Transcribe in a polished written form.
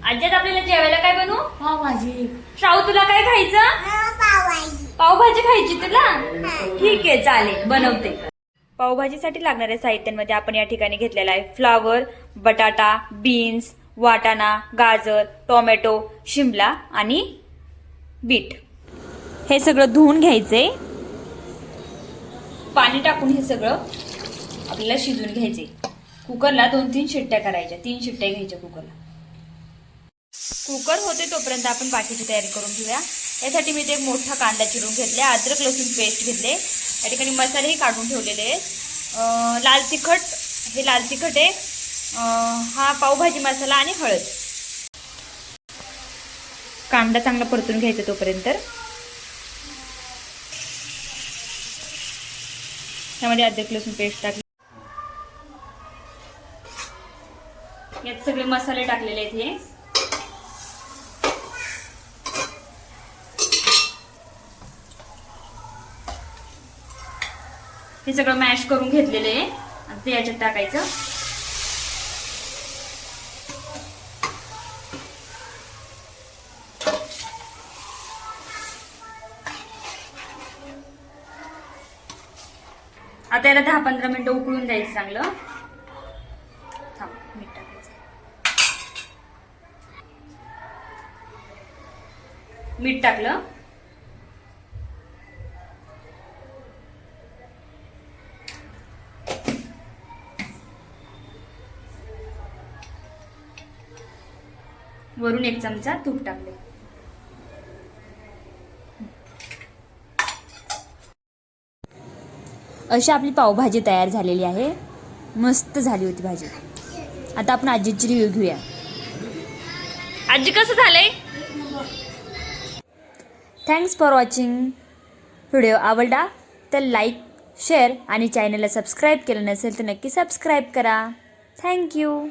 आज आपल्याला जेवायला काय बनवू? पावभाजी. श्राऊ तुला काय खायचं? पावभाजी खायची तुला? ठीक आहे चालेल बनवते. पावभाजीसाठी लागणाऱ्या साहित्यांमध्ये आपण या ठिकाणी घेतलेला आहे फ्लावर, बटाटा, बीन्स, वाटाणा, गाजर, टोमॅटो, शिमला आणि बीट. हे सगळं धुवून घ्यायचंय. पाणी टाकून हे सगळं आपल्याला शिजवून घ्यायचे. कुकरला 2-3 शिट्ट्या करायच्या. 3 शिट्ट्या घ्यायच्या कुकरला. कुकर होते तोपर्यंत आपण बाकीची तयारी करून घेऊया. यासाठी मी एक मोठा कांदा चिरून घेतले, अद्रक लसूण पेस्ट घेतले, या ठिकाणी मसालेही काढून ठेवलेले आहेत. लाल तिखट आहे, हा पावभाजी मसाला आणि हळद. कांदा चांगला परतून घ्यायचा तोपर्यंत. त्यामध्ये अद्रक लसूण पेस्ट टाकली. यात सगळे मसाले टाकलेले आहेत. हे सगळं मॅश करून घेतलेले आहे. आता ते याच्यात टाकायचं. आता याला 10-15 मिनिटं उकळून द्यायचं चांगलं. मीठ टाकायचं. मीठ टाकलं. वरून 1 चमचा तूप टाकले. अशी आपली पावभाजी तयार झालेली आहे. मस्त झाली होती भाजी. आता आपण आजीची रिव्ह्यू घेऊया. आजी कसं झालंय? Thanks for watching. व्हिडिओ आवडला तर लाईक, शेअर आणि चॅनलला सबस्क्राईब केलं नसेल तर नक्की सबस्क्राईब करा. थँक्यू.